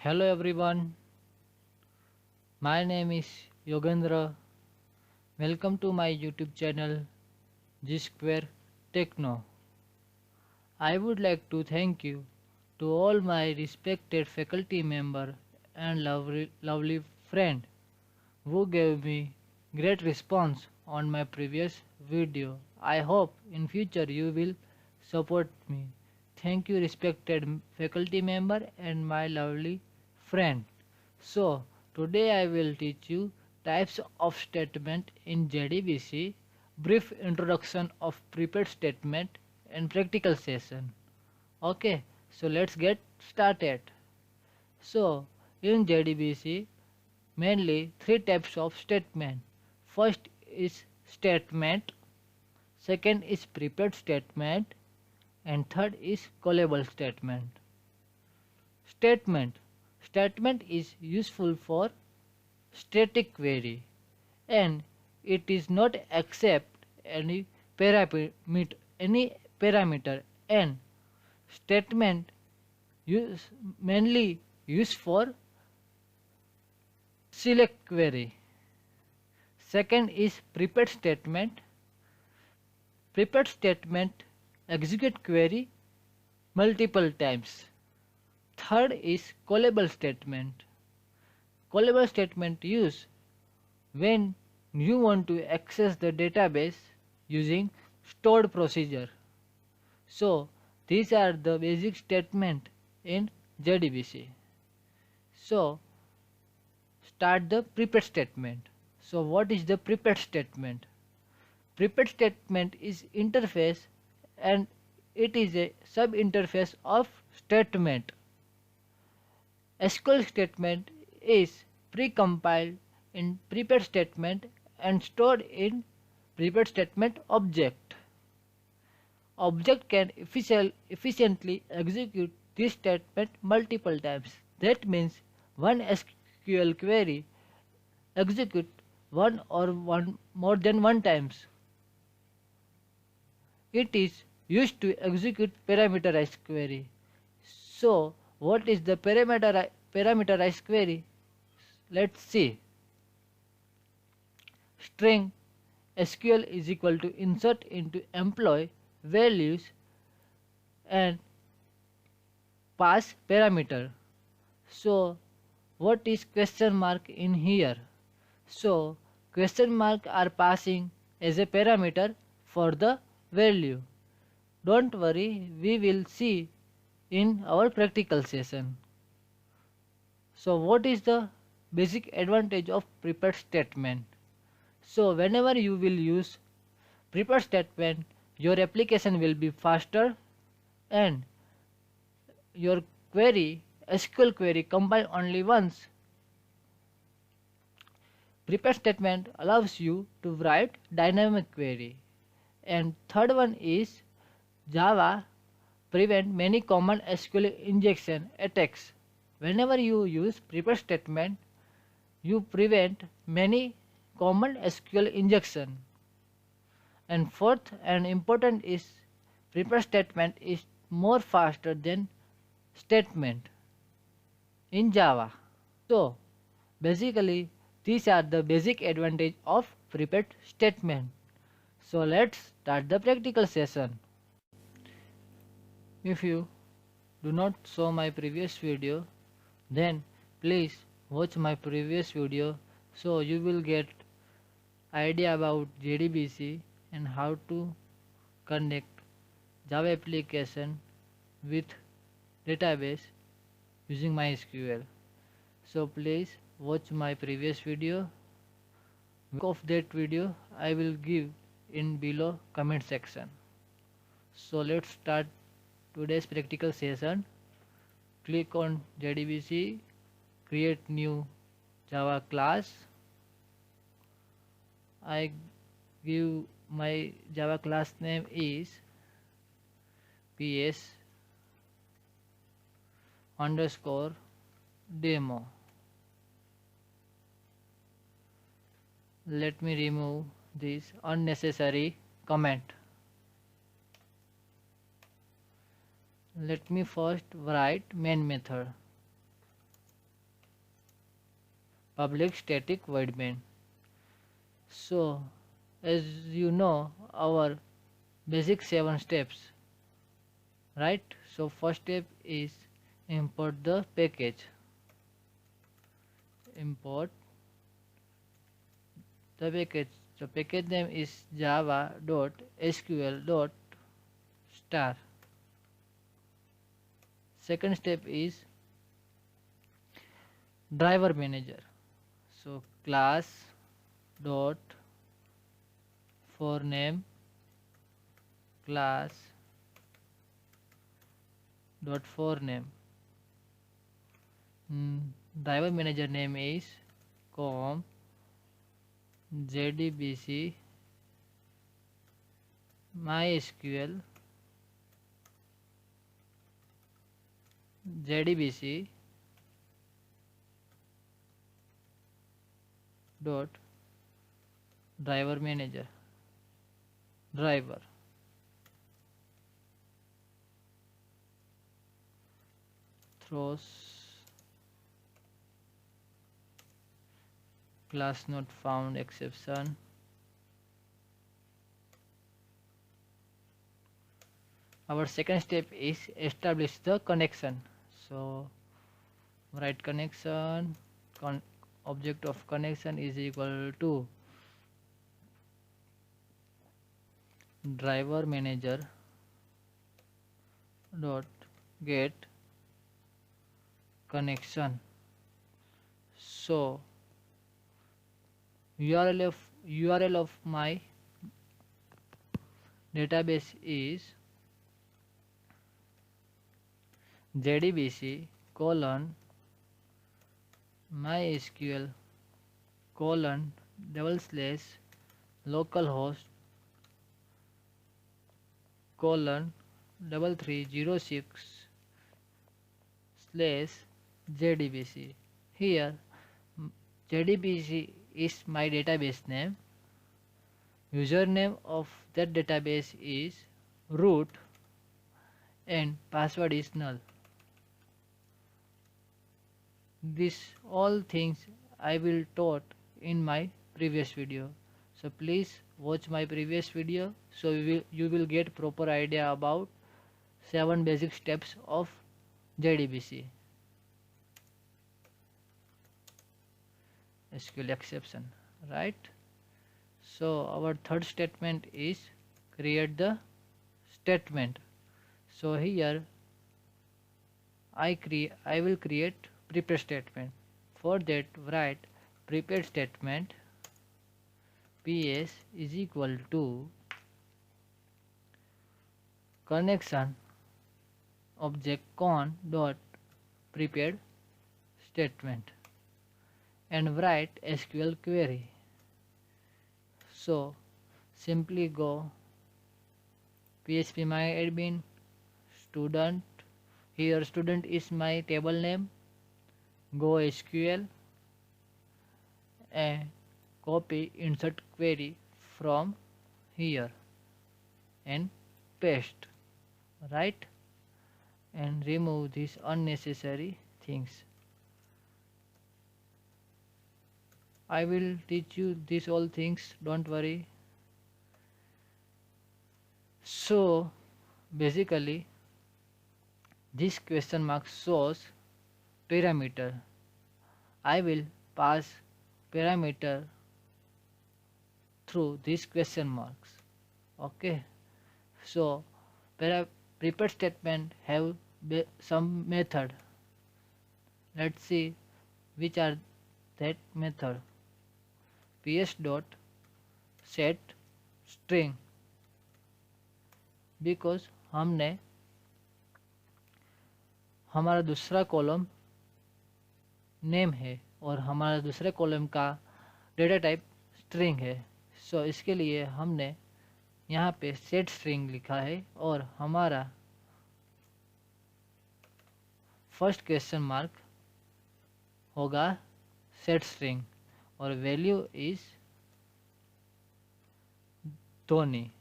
Hello everyone, my name is Yogendra. Welcome to my YouTube channel G Square Techno. I would like to thank you to all my respected faculty member and lovely friend who gave me great response on my previous video. I hope in future you will support me. Thank you respected faculty member and my lovely friend. So today I will teach you types of statement in JDBC, brief introduction of prepared statement and practical session. Okay, so let's get started. So in JDBC mainly three types of statement. First is statement, second is prepared statement, and third is callable statement. Statement. Statement is useful for static query and it is not accept any parameter and statement use mainly used for select query. Second is prepared statement. Prepared statement execute query multiple times. Third is callable statement. Callable statement use when you want to access the database using stored procedure. So these are the basic statement in JDBC. So start the prepared statement. So what is the prepared statement? Prepared statement is interface and it is a sub interface of statement. SQL statement is precompiled in prepared statement and stored in prepared statement object. Object can efficiently execute this statement multiple times. That means one SQL query execute one more than one times. It is used to execute parameterized query. So what is the parameterized query? Let's see. String SQL is equal to insert into employee values and pass parameter. So what is question mark in here? So question mark are passing as a parameter for the value. Don't worry, we will see in our practical session. So what is the basic advantage of prepared statement? So whenever you will use prepared statement, your application will be faster and your query, SQL query compile only once. Prepared statement allows you to write dynamic query. And third one is Java prevent many common SQL injection attacks. Whenever you use prepared statement, you prevent many common SQL injection. And fourth and important is prepared statement is more faster than statement in Java. So basically these are the basic advantage of prepared statement. So let's start the practical session. If you do not saw my previous video, then please watch my previous video so you will get idea about JDBC and how to connect Java application with database using MySQL. So please watch my previous video. Link of that video I will give in below comment section. So let's start today's practical session. Click on JDBC, create new Java class. I give my Java class name is ps underscore demo. Let me remove this unnecessary comment. Let me first write main method. public static void main. So as you know our basic 7 steps, right? So first step is import the package. Import the package. So package name is java.sql.star. Second step is driver manager. So class dot for name class dot for name. Driver manager name is com jdbc mysql jdbc dot driver manager driver. Throws class not found exception. Our second step is establish the connection. So write connection object of connection is equal to driver manager dot get connection. So URL of my database is jdbc colon mysql colon /localhost colon 3306/jdbc. Here jdbc is my database name. Username of that database is root and password is null. This all things I will taught in my previous video. So please watch my previous video so you will get proper idea about 7 basic steps of JDBC. SQL exception, right? So our third statement is create the statement. So here I will create prepare statement. For that write prepare statement ps is equal to connection object con dot prepared statement and write SQL query. So simply go phpMyAdmin student. Here student is my table name. Go SQL and copy insert query from here and paste, right? And remove these unnecessary things. I will teach you these all things, don't worry. So basically this question mark shows parameter. I will pass parameter through these question marks. Okay, so prepared statement have some method. Let's see which are that method. ps dot set string, because हमने हमारा दूसरा column name है और हमारा दूसरे column का data type string है. सो इसके लिए हमने यहाँ पे सेट स्ट्रिंग लिखा है और हमारा फर्स्ट क्वेश्चन मार्क होगा सेट स्ट्रिंग और value is Dhoni,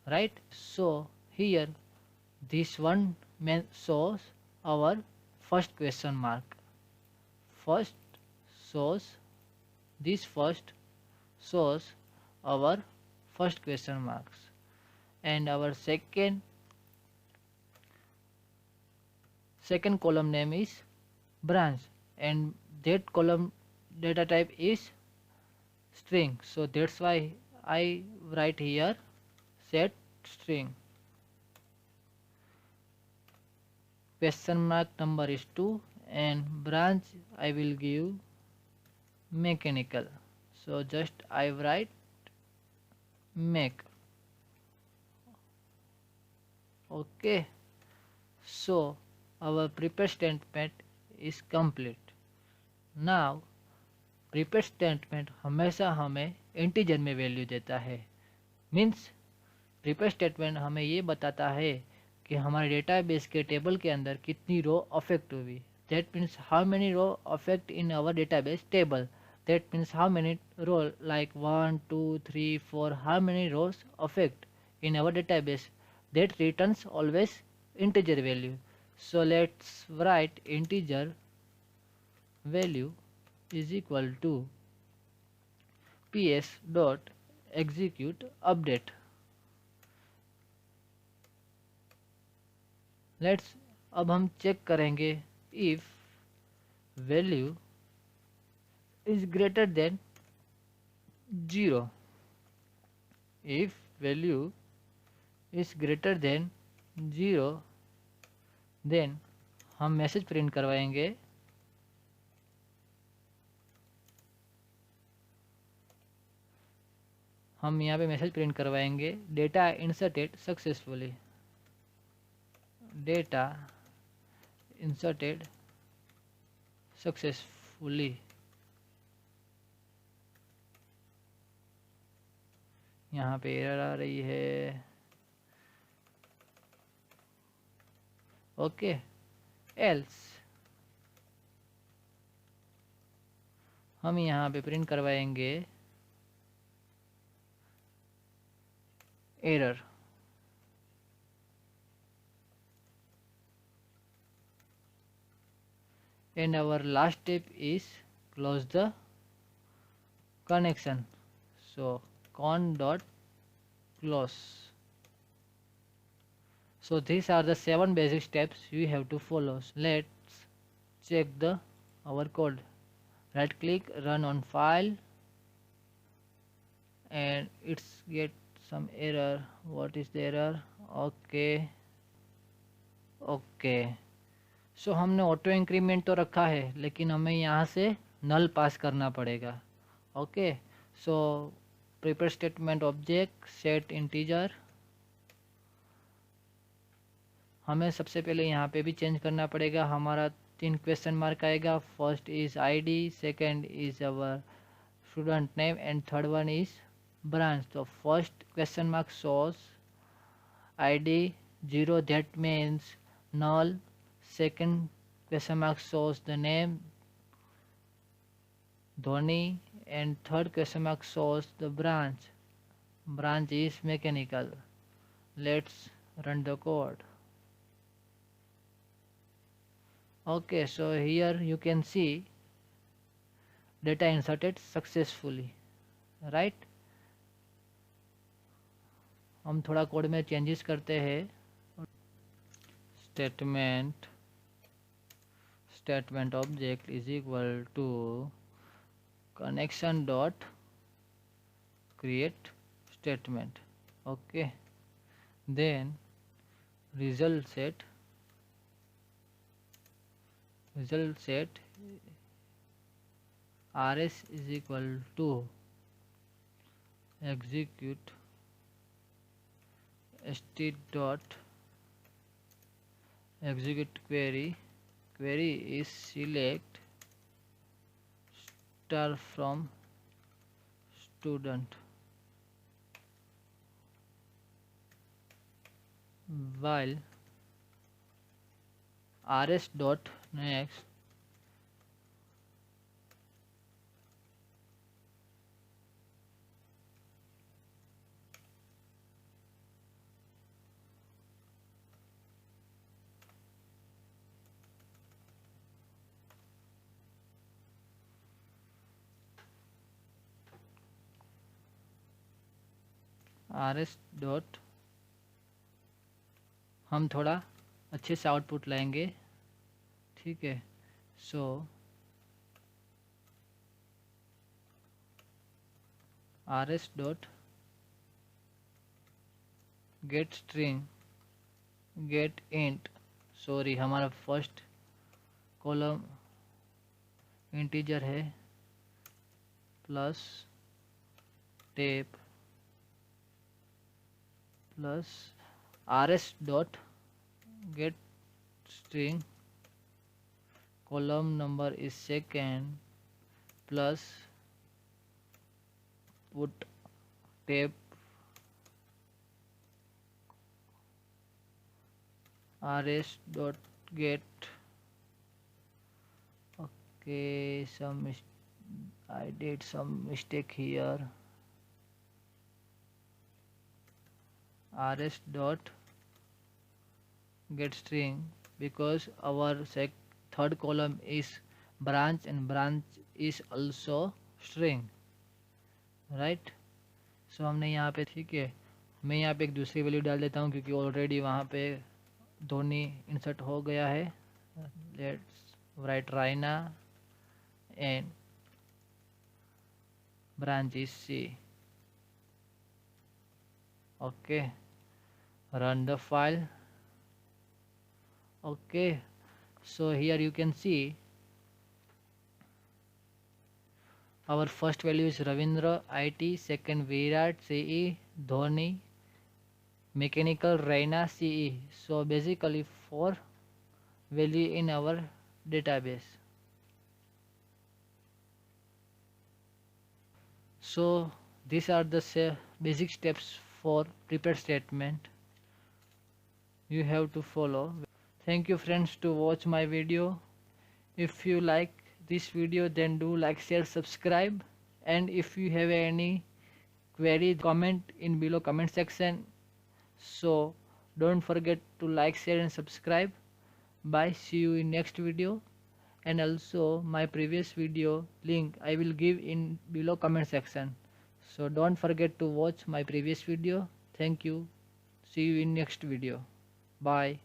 right? So here this one shows our first question mark. First shows this first shows our first question marks, and our second column name is branch, and that column data type is string, so that's why I write here set string. Question mark number is 2, and branch I will give mechanical, so just I write mech. Okay, so our prepare statement is complete. Now prepare statement हमेशा हमें integer में value देता है, means prepare statement हमें ये बताता है कि हमारे डेटाबेस के टेबल के अंदर कितनी रो अफेक्ट हुई. That means how many row affect in our database table. That means how many row like 1 2 3 4, how many rows affect in our database. That returns always integer value. So let's write integer value is equal to ps dot execute update. Let's अब हम check करेंगे if value is greater than 0. If value is greater than 0 then हम message print करवाएंगे हम यहाँ पे message print करवाएंगे data inserted successfully. Data inserted successfully. यहाँ पे एरर आ रही है. ओके, एल्स हम यहाँ पे प्रिंट करवाएंगे error. And our last step is close the connection. So con dot close. So these are the 7 basic steps you have to follow. Let's check the our code. Right click, run on file, and it's get some error. What is the error? Okay. सो हमने auto increment तो रखा है, लेकिन हमें यहाँ से नल पास करना पड़ेगा. Okay, so prepare statement object set integer. हमें सबसे पहले यहाँ पे भी चेंज करना पड़ेगा. हमारा 3 क्वेश्चन मार्क आएगा. First is ID, second is our student name, and third one is branch. तो first question mark shows ID 0, that means null. Second question mark shows the name Dhoni, and third question mark shows the branch. Branch is mechanical. Let's run the code. Okay, so here you can see data inserted successfully, right? हम थोड़ा code में changes करते हैं. statement object is equal to connection dot create statement. Okay, then result set rs is equal to execute st dot execute query is select star from student, while rs dot next rs dot, हम थोड़ा अच्छे से output लाएंगे, ठीक है। So rs dot get string get int, sorry हमारा first column integer है, plus tab plus rs dot get string column number is second plus put tab rs dot get, okay, I did some mistake here, rs dot get string, because our third column is branch and branch is also string, right? सो हमने यहाँ पे, ठीक है, मैं यहाँ पे एक दूसरी वैल्यू डाल देता हूँ क्योंकि ऑलरेडी वहाँ पे धोनी इंसर्ट हो गया है। Let's write राइना and branch is C. Okay, run the file. Okay, so here you can see our first value is Ravindra IT, second Virat CE, Dhoni mechanical, Raina CE. So basically 4 value in our database. So these are the basic steps for prepare statement you have to follow. Thank you friends to watch my video. If you like this video, then do like, share, subscribe, and if you have any query, comment in below comment section. So don't forget to like, share and subscribe. Bye, see you in next video, and also my previous video link I will give in below comment section. So don't forget to watch my previous video. Thank you. See you in next video. Bye.